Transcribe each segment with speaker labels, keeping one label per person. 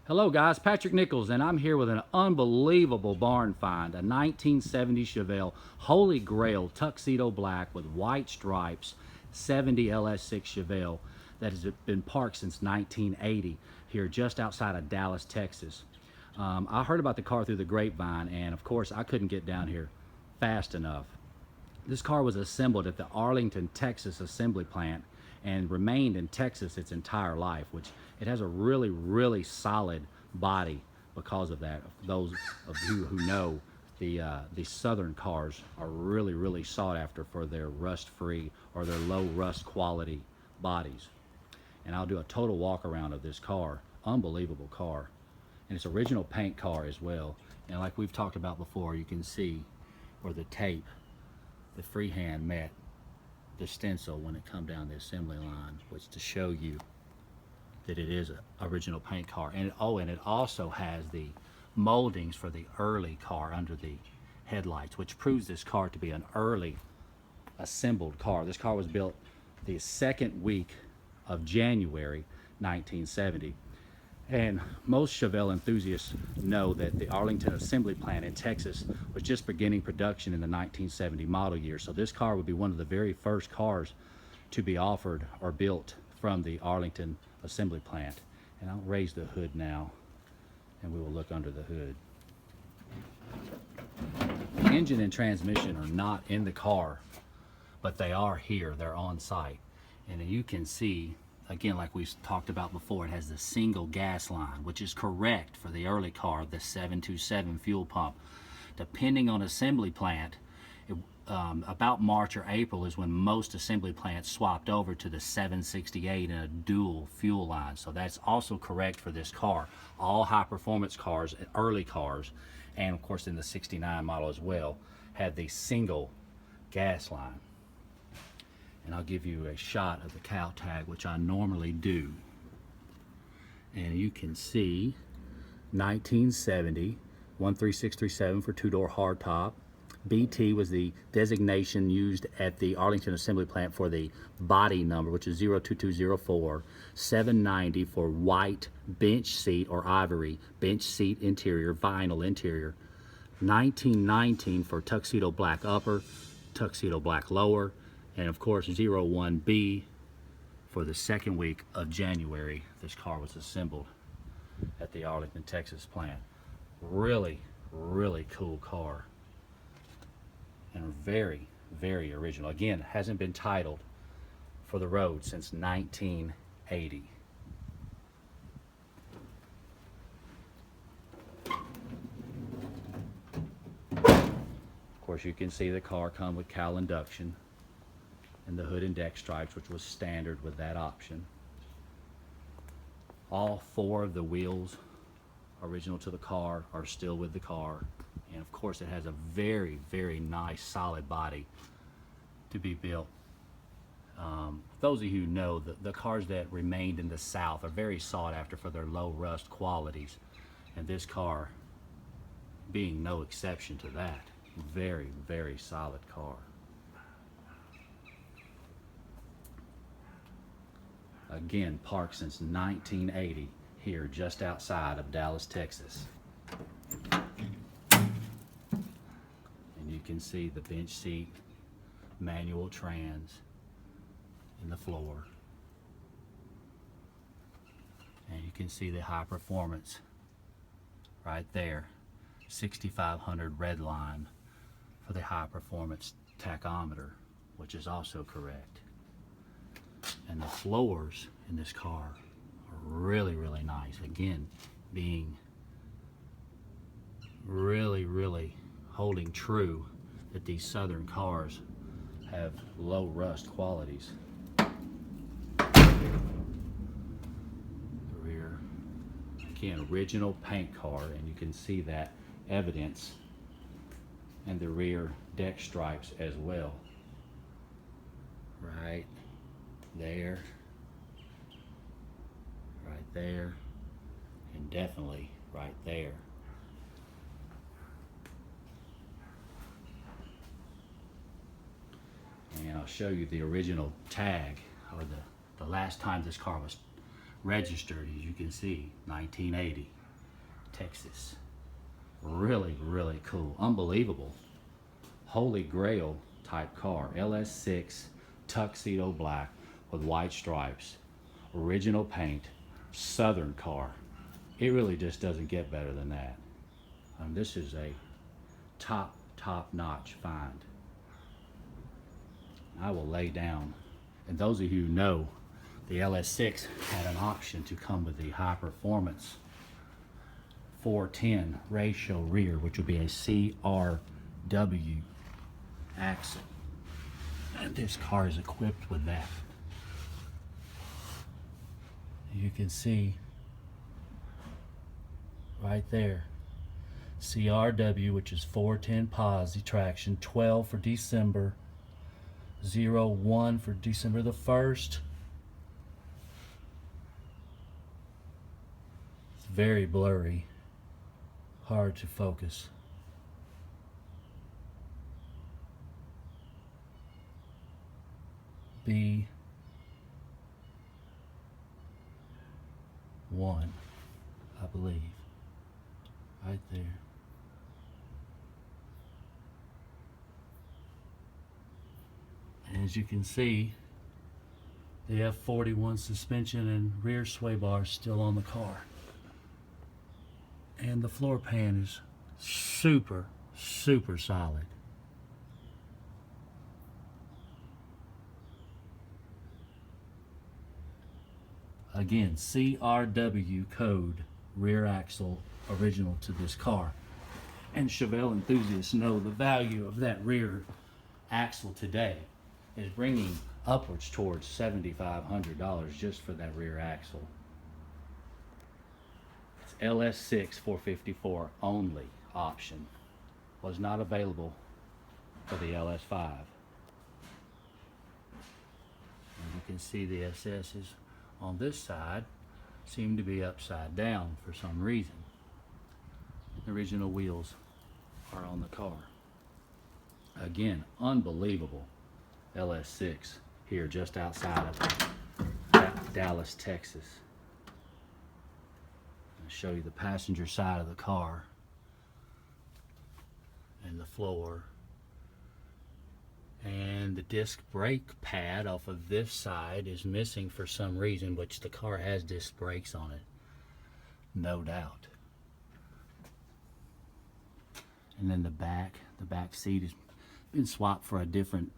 Speaker 1: Hello guys, Patrick Nichols, and I'm here with an unbelievable barn find, a 1970 Chevelle Holy Grail Tuxedo black with white stripes, 70 LS6 Chevelle that has been parked since 1980 here just outside of Dallas, Texas. I heard about the car through the grapevine, and of course I couldn't get down here fast enough. This car was assembled at the Arlington, Texas assembly plant and remained in Texas its entire life, which it has a really solid body because of that. Those of you who know, the southern cars are really sought after for their rust-free or their low rust quality bodies. And I'll do a total walk around of this car. Unbelievable car. And it's original paint car as well. And like we've talked about before, you can see where the tape, the freehand met the stencil when it come down the assembly line, which to show you that it is an original paint car. And it also has the moldings for the early car under the headlights, which proves this car to be an early assembled car. This car was built the second week of January 1970. And most Chevelle enthusiasts know that the Arlington assembly plant in Texas was just beginning production in the 1970 model year. So this car would be one of the very first cars to be offered or built from the Arlington assembly plant. And I'll raise the hood now and we will look under the hood. The engine and transmission are not in the car, but they are here, they're on site. And you can see, again, like we talked about before, it has the single gas line, which is correct for the early car, the 727 fuel pump. Depending on assembly plant, about March or April is when most assembly plants swapped over to the 768 in a dual fuel line. So that's also correct for this car. All high performance cars, early cars, and of course in the 69 model as well, had the single gas line. And I'll give you a shot of the cow tag, which I normally do. And you can see 1970, 13637 for two-door hardtop. BT was the designation used at the Arlington assembly plant for the body number, which is 02204. 790 for white bench seat or ivory bench seat interior, vinyl interior. 1919 for tuxedo black upper, tuxedo black lower. And of course 01B for the second week of January. This car was assembled at the Arlington, Texas plant. Really cool car. And very original. Again, hasn't been titled for the road since 1980. Of course, you can see the car come with cowl induction and the hood and deck stripes, which was standard with that option. All four of the wheels original to the car are still with the car. And of course it has a very nice solid body to be built. Those of you who know, the cars that remained in the South are very sought after for their low rust qualities. And this car being no exception to that. Very solid car. Again, parked since 1980 here just outside of Dallas, Texas. And you can see the bench seat, manual trans in the floor. And you can see the high performance right there. 6500 red line for the high performance tachometer, which is also correct. And the floors in this car are really nice. Again, being really holding true that these southern cars have low rust qualities. The rear, again, original paint car, and you can see that evidence in the rear deck stripes as well. Right there, right there, and definitely right there. And I'll show you the original tag, or the last time this car was registered. As you can see, 1980. Texas. Really, really cool. Unbelievable. Holy Grail type car. LS6 Tuxedo black with white stripes. Original paint. Southern car. It really just doesn't get better than that. This is a top-notch find. I will lay down. And those of you who know, the LS6 had an option to come with the high performance 410 ratio rear, which would be a CRW axle. And this car is equipped with that. You can see right there, CRW, which is 410 posi traction, 12 for December, 01 for December the 1st. It's very blurry, hard to focus. B1, I believe, right there. And as you can see, the F41 suspension and rear sway bar is still on the car. And the floor pan is super solid. Again, CRW code, rear axle, original to this car. And Chevelle enthusiasts know the value of that rear axle today is bringing upwards towards $7,500 just for that rear axle. It's LS6 454 only option. Was not available for the LS5. And you can see the SS's on this side seem to be upside down for some reason. The original wheels are on the car. Again, unbelievable LS6 here just outside of Dallas, Texas. I'll show you the passenger side of the car and the floor. And the disc brake pad off of this side is missing for some reason, which the car has disc brakes on it, no doubt. And then the back seat has been swapped for a different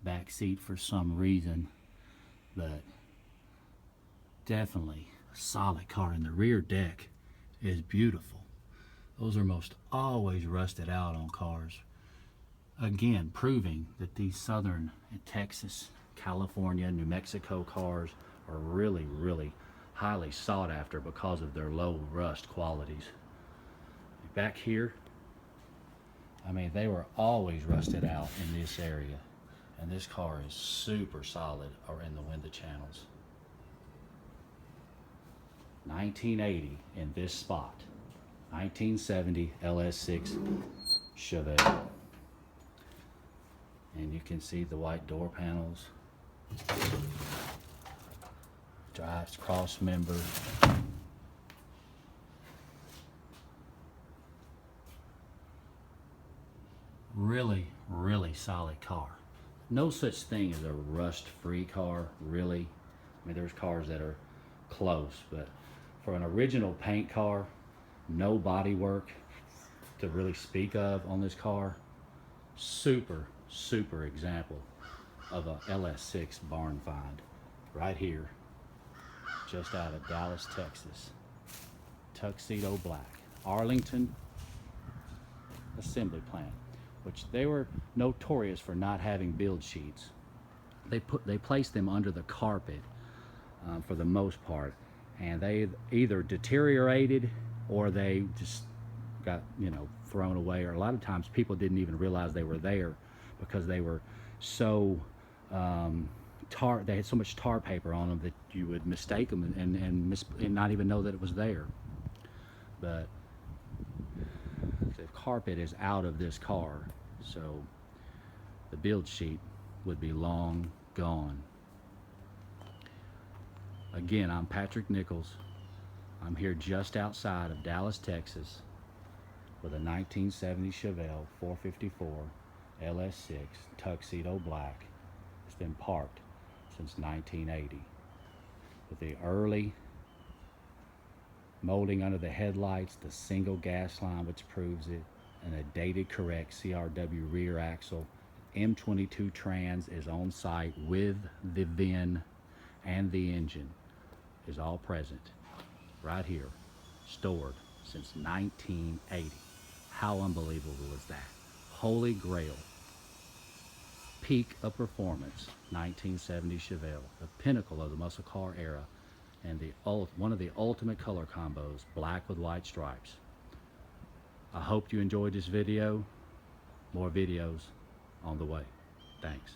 Speaker 1: back seat for some reason, but definitely a solid car. And the rear deck is beautiful. Those are most always rusted out on cars. Again, proving that these Southern Texas, California, New Mexico cars are really highly sought after because of their low rust qualities. Back here, I mean, they were always rusted out in this area, and this car is super solid in the window channels. 1980 in this spot. 1970 LS6 Chevelle. And you can see the white door panels, drives cross member. Really solid car. No such thing as a rust-free car, really. I mean, there's cars that are close, but for an original paint car, no body work to really speak of on this car. Super example of a LS6 barn find right here, just out of Dallas, Texas. Tuxedo black. Arlington assembly plant, which they were notorious for not having build sheets. They placed them under the carpet for the most part, and they either deteriorated or they just got, you know, thrown away, or a lot of times people didn't even realize they were there because they were so they had so much tar paper on them that you would mistake them and not even know that it was there. But the carpet is out of this car, so the build sheet would be long gone. Again, I'm Patrick Nichols. I'm here just outside of Dallas, Texas with a 1970 Chevelle 454 LS6 Tuxedo black. It's been parked since 1980. With the early molding under the headlights, the single gas line which proves it, and a dated correct CRW rear axle. M22 trans is on site with the VIN and the engine is all present right here, stored since 1980. How unbelievable is that? Holy Grail, peak of performance, 1970 Chevelle, the pinnacle of the muscle car era, and one of the ultimate color combos, black with white stripes. I hope you enjoyed this video. More videos on the way. Thanks.